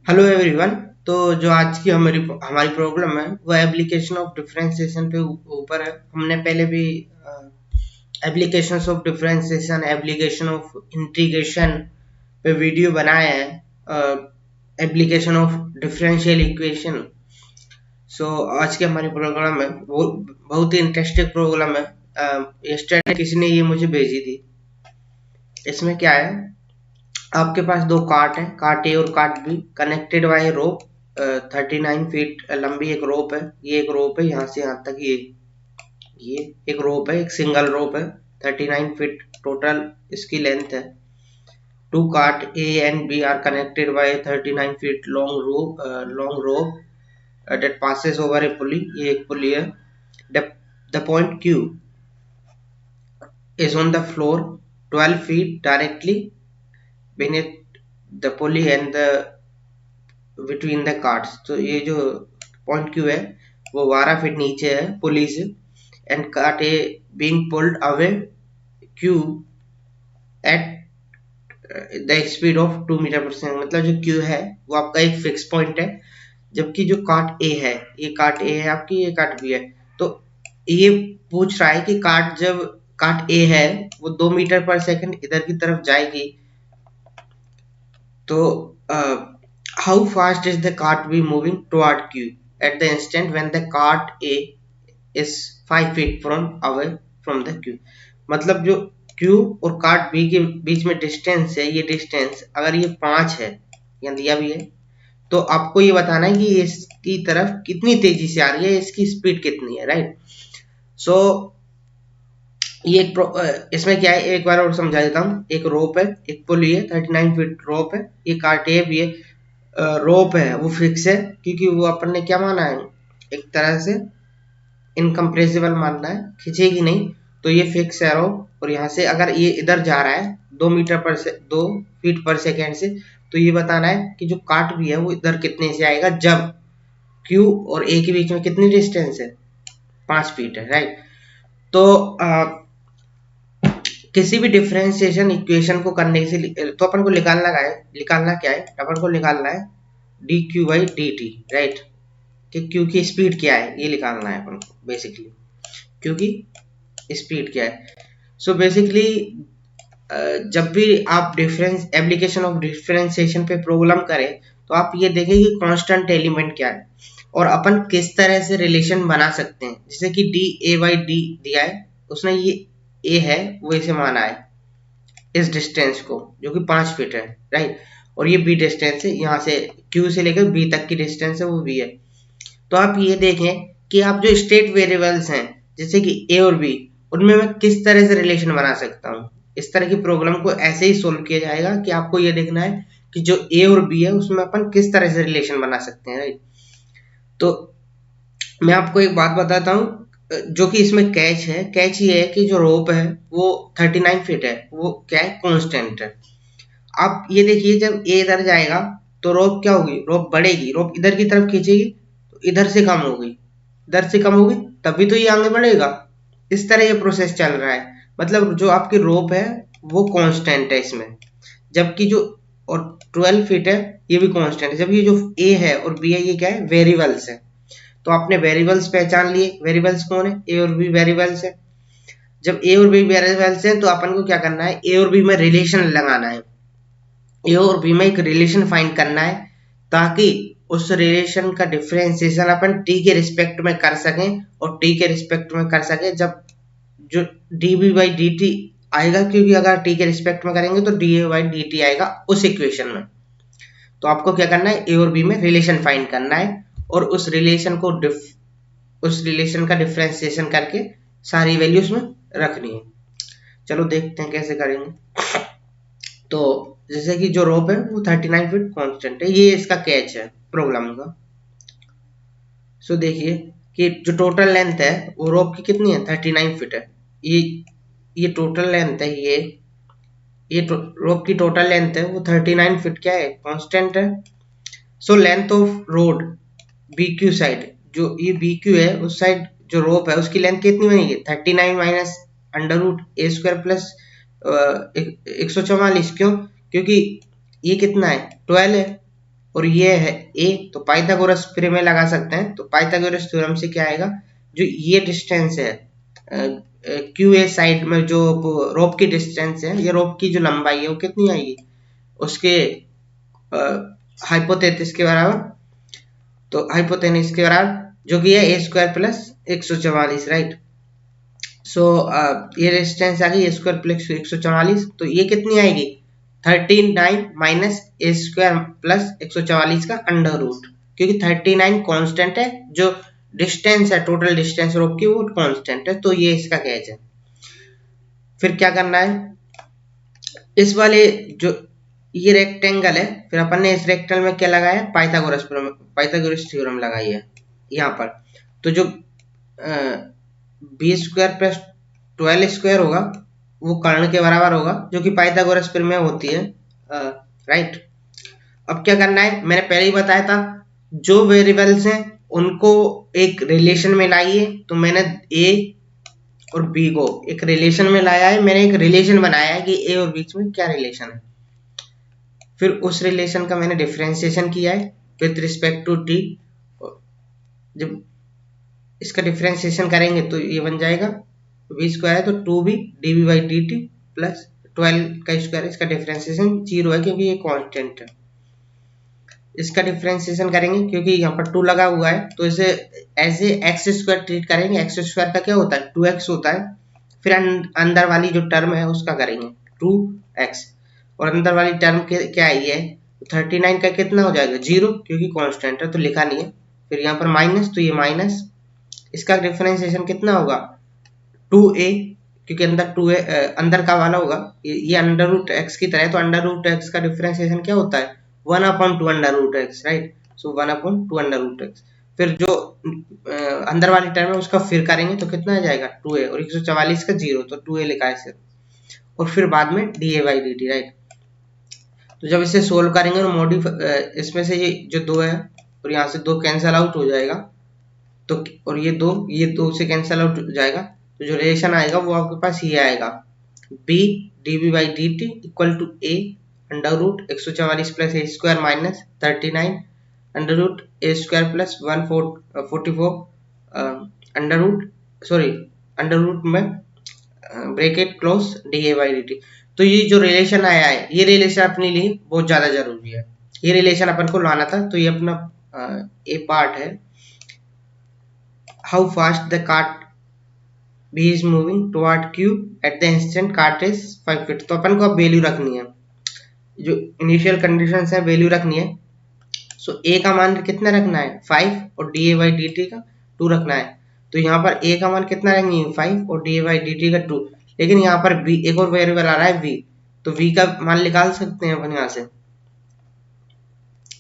Hello everyone. तो जो आज की हमारी हमारी प्रॉब्लम है वो एप्लीकेशन ऑफ डिफरेंशिएशन पे ऊपर है। हमने पहले भी applications of differentiation, application of integration पे वीडियो बनाए हैं। Application of differential equation. So आज की हमारी प्रॉब्लम है वो बहुत ही इंटरेस्टिंग प्रॉब्लम है। यस्टरडे किसी ने ये मुझे भेजी थी। इसमें क्या है, आपके पास दो कार्ट है, कार्ट ए और cart B, connected by rope. 39 feet लंबी एक रोप है। ये एक रोप है यहाँ से यहाँ तक। ये एक रोप है, एक सिंगल रोप है। 39 फीट टोटल इसकी लेंथ है। Two cart A and B are connected by 39 feet long rope that passes over a pulley। ये एक पुली है। The point Q is on the floor 12 feet directly beneath the pulley and the between the carts। तो ये जो point Q है वो 12 feet नीचे है पुली से। And cart A being pulled away Q at the speed of 2 metre per second. मतलब जो क्यू है वो आपका एक फिक्स पॉइंट है, जबकि जो कार्ट ए है, ये कार्ट ए है आपकी, ये कार्ट बी है। तो ये पूछ रहा है कि जब कार्ट ए है वो 2 मीटर पर सेकंड इधर की तरफ जाएगी, तो how fast is the cart be moving toward Q at the instant when the cart A is 5 feet from away from the Q. मतलब जो क्यू और कार्ट बी के बीच में डिस्टेंस है, ये डिस्टेंस अगर ये 5 है, यहाँ दिया भी है, तो आपको ये बताना है कि ये इसकी तरफ कितनी तेजी से आ रही है, इसकी स्पीड कितनी है, राइट। सो ये इसमें क्या है, एक बार और समझा देता हूँ। एक रोप है, एक पुली है, 39 फीट रोप है। ये कार्ट ए भी है। रोप है वो फिक्स है, क्योंकि वो अपन ने क्या माना है, एक तरह से इनकम्प्रेसिबल मानना है, खींचेगी नहीं। तो ये फिक्स है रोप। और यहाँ से अगर ये इधर जा रहा है 2 फीट पर सेकेंड से, तो ये बताना है कि जो कार्ट भी है वो इधर कितने से आएगा, जब क्यू और ए के बीच में कितनी डिस्टेंस है, 5 फीट है, राइट। तो किसी भी डिफरेंशिएशन इक्वेशन को करने से तो अपन को निकालना क्या है, अपन को निकालना है D Q by D T, right. कि क्यू की स्पीड क्या है ये निकालना है अपन को बेसिकली। क्यू की स्पीड क्या है। सो बेसिकली जब भी आप एप्लीकेशन ऑफ डिफरेंशिएशन पे प्रॉब्लम करें, तो आप ये देखें कि कांस्टेंट एलिमेंट क्या है और अपन किस तरह से रिलेशन बना सकते हैं। जैसे कि डी ए बाई डी दिया है, उसने ये ए है वो इसे माना है इस डिस्टेंस को, जो कि 5 फीट है, राइट। और ये बी डिस्टेंस है, यहाँ से क्यू से लेकर बी तक की डिस्टेंस है वो बी है। तो आप ये देखें कि आप जो स्टेट वेरिएबल्स हैं जैसे कि ए और बी, उनमें मैं किस तरह से रिलेशन बना सकता हूँ। इस तरह की प्रॉब्लम को ऐसे ही सोल्व किया जाएगा कि आपको ये देखना है कि जो ए और बी है उसमें अपन किस तरह से रिलेशन बना सकते हैं, राइट। तो मैं आपको एक बात बताता हूँ जो कि इसमें कैच है। कैच ये है कि जो रोप है वो 39 फीट है, वो क्या है, कांस्टेंट है। आप ये देखिए, जब ए इधर जाएगा तो रोप क्या होगी, रोप बढ़ेगी, रोप इधर की तरफ खींचेगी तो इधर से कम होगी, इधर से कम होगी, तभी तो ये आगे बढ़ेगा। इस तरह ये प्रोसेस चल रहा है। मतलब जो आपकी रोप है वो कांस्टेंट है इसमें, जबकि जो और 12 फीट है ये भी कांस्टेंट है। जबकि जो ए है और बी है ये क्या है, वेरिएबल्स है। तो आपने वेरिएबल्स पहचान लिए। वेरिएबल्स कौन है, ए और बी वेरिएबल्स है। जब ए और बी वेरिएबल्स है तो अपन को क्या करना है, ए और बी में रिलेशन लगाना है। ए और बी में एक रिलेशन फाइंड करना है, ताकि उस रिलेशन का डिफरेंशिएशन अपन टी के रिस्पेक्ट में कर सकें। और टी के रिस्पेक्ट में कर सकें जब जो d b by D t आएगा, क्योंकि अगर टी के रिस्पेक्ट में करेंगे तो d a by D t आएगा उस इक्वेशन में। तो आपको क्या करना है, ए और बी में रिलेशन फाइंड करना है और उस रिलेशन का डिफरेंशिएशन करके सारी वैल्यूज में रखनी है। चलो देखते हैं कैसे करेंगे। तो जैसे कि जो रोप है वो 39 फीट कांस्टेंट है, ये इसका कैच है प्रॉब्लम का। सो देखिए कि जो टोटल लेंथ है वो रोप की कितनी है, 39 फीट है। ये टोटल लेंथ है, ये रोप की टोटल लेंथ है वो 39 फीट क्या है, कांस्टेंट है। So length of road B Q side, जो ये बी क्यू है उस साइड जो रोप है उसकी लेंथ कितनी बनेगी, 39 minus under root A square plus 144। क्यों, क्योंकि ये कितना है, 12 है। और ये है a, तो पाइथागोरस प्रमेय लगा सकते हैं। तो पाइथागोरस थ्योरम से क्या आएगा, जो ये डिस्टेंस है क्यू ए साइड में, जो रोप की डिस्टेंस है, ये रोप की जो लंबाई है वो कितनी आएगी, उसके हाइपोथेसिस के बराबर, तो हाइपोटेनिस के बराबर, जो कि है ए स्क्वायर प्लस 144, राइट। सो ये रेजिस्टेंस आ गई ए स्क्वायर प्लस 144, तो ये कितनी आएगी 39 माइनस ए स्क्वायर प्लस 144 का अंडर रूट, क्योंकि 39 कांस्टेंट है, जो डिस्टेंस है टोटल डिस्टेंस रोप की वो कांस्टेंट है, तो ये इसका गैज है। फिर क्या करना है, इस वाले जो ये रेक्टेंगल है, फिर अपन ने इस रेक्टेंगल में क्या लगाया, पाइथागोरस थ्योरम लगाई है यहाँ पर। तो जो बी स्क्वायर प्लस 12 स्क्वायर होगा वो कर्ण के बराबर होगा, जो कि पाइथागोरस प्रमेय होती है, राइट। अब क्या करना है, मैंने पहले ही बताया था, जो वेरिएबल्स हैं उनको एक रिलेशन में लाइए। तो मैंने ए और बी को एक रिलेशन में लाया है, मैंने एक रिलेशन बनाया है कि ए और बीच में क्या रिलेशन है। फिर उस रिलेशन का मैंने डिफरेंशिएशन किया है विथ रिस्पेक्ट टू टी। जब इसका डिफरेंशिएशन करेंगे तो ये बन जाएगा वी स्क्वायर है तो 2b dv by D T plus 12 का स्क्वायर, इसका डिफरेंशिएशन 0 है क्योंकि ये कांस्टेंट है। इसका डिफरेंशिएशन करेंगे क्योंकि यहाँ पर 2 लगा हुआ है, तो इसे ऐसे एक्स स्क्वायर ट्रीट करेंगे। एक्स स्क्वायर का क्या होता है 2x होता है। फिर अंदर वाली जो टर्म है उसका करेंगे 2x, और अंदर वाली टर्म क्या आई है 39 का कितना हो जाएगा 0, क्योंकि कांस्टेंट है तो लिखा नहीं है। फिर यहाँ पर माइनस, तो ये माइनस, इसका डिफरेंशिएशन कितना होगा 2a, क्योंकि अंदर 2a अंदर का वाला होगा, ये अंडर रूट एक्स की तरह है, तो अंडर रूट एक्स का डिफरेंशिएशन क्या होता है 1/2 अंडर रूट एक्स, राइट। सो 1/2 अंडर रूट एक्स। फिर जो अंदर वाली टर्म है उसका फिर करेंगे तो कितना आ जाएगा 2a, और 144 का 0, तो 2a लिखा है सिर्फ, और फिर बाद में dA बाई dt, राइट। तो जब इसे सोल्व करेंगे और इसमें से ये जो 2 है और यहाँ से 2 कैंसल आउट हो जाएगा, तो और ये दो से कैंसल आउट हो जाएगा, तो जो रिलेशन आएगा वो आपके पास ये आएगा b dv by D T equal to a under root 144 plus A square minus 39 under root A square plus 144 under root में bracket close dA by dt। तो ये जो रिलेशन आया है, ये रिलेशन अपने लिए बहुत ज्यादा जरूरी है, ये रिलेशन अपन को लाना था। तो ये अपना ए पार्ट है, how fast the cart B is moving toward Q at the instant cart is 5 feet। तो अपन को अब वैल्यू रखनी है, जो इनिशियल कंडीशंस है वैल्यू रखनी है। सो A का मान कितना रखना है 5 और dA बाई dt का 2 रखना है। तो यहाँ पर A का मान कितना रखेंगे 5 और dA बाई dt का 2, लेकिन यहाँ पर B एक और वेरिएबल आ रहा है V, तो V का मान निकाल सकते हैं अपन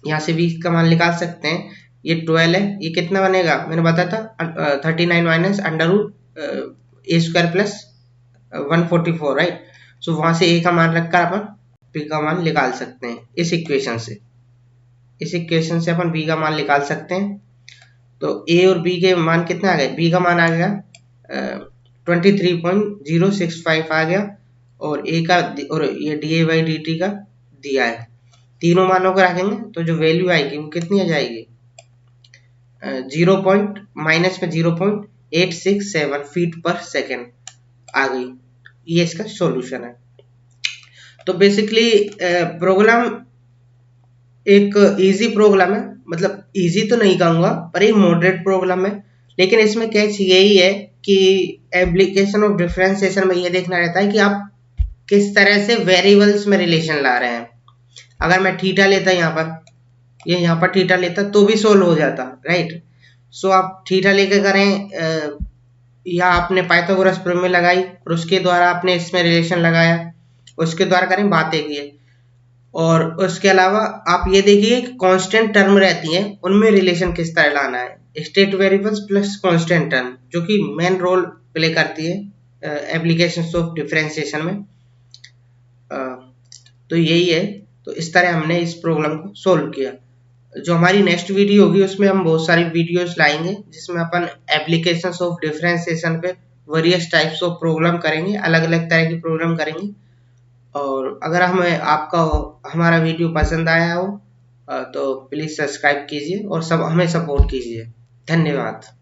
यहाँ से V का मान निकाल सकते हैं। ये 12 है, ये कितना बनेगा मैंने बताया था 39 minus under root A square plus 144, right. सो वहां से ए का मान रखकर अपन बी का मान निकाल सकते हैं इस इक्वेशन से अपन बी का मान निकाल सकते हैं। तो ए और बी के मान कितना आ गए, बी का मान आ गया 23.065 आ गया, और ए का और ये dA बाई dt का दिया है। तीनों मानों को रखेंगे तो जो वैल्यू आएगी वो कितनी आ जाएगी 0.867 फीट पर सेकेंड आ गई। ये इसका सॉल्यूशन है। तो बेसिकली प्रोग्राम एक इजी प्रोग्राम है, मतलब इजी तो नहीं कहूंगा पर एक मॉडरेट प्रोग्राम है, लेकिन इसमें कैच यही है कि एप्लीकेशन ऑफ डिफरेंशिएशन में ये देखना रहता है कि आप किस तरह से वेरिएबल्स में रिलेशन ला रहे हैं। अगर मैं थीटा लेता यहाँ पर, ये यहाँ पर थीटा लेता तो भी सोल्व हो जाता, राइट। सो आप थीटा लेके करें या आपने पाइथागोरस प्रमेय लगाई और उसके द्वारा आपने इसमें रिलेशन लगाया, उसके द्वारा करें, बात एक ये। और उसके अलावा आप ये देखिए कांस्टेंट टर्म रहती हैं उनमें रिलेशन किस तरह लाना है, state variables plus constant term, जो कि मेन रोल प्ले करती है एप्लीकेशंस ऑफ डिफरेंशिएशन में। तो यही है, तो इस तरह हमने इस प्रॉब्लम को सोल्व किया। जो हमारी नेक्स्ट वीडियो होगी उसमें हम बहुत सारी वीडियोस लाएंगे जिसमें अपन एप्लीकेशंस ऑफ डिफरेंशिएशन पे वेरियस टाइप्स ऑफ प्रॉब्लम करेंगे, अलग अलग तरह की प्रॉब्लम करेंगे। और अगर हमें हमारा वीडियो पसंद आया हो तो प्लीज सब्सक्राइब कीजिए और सब हमें सपोर्ट कीजिए। धन्यवाद।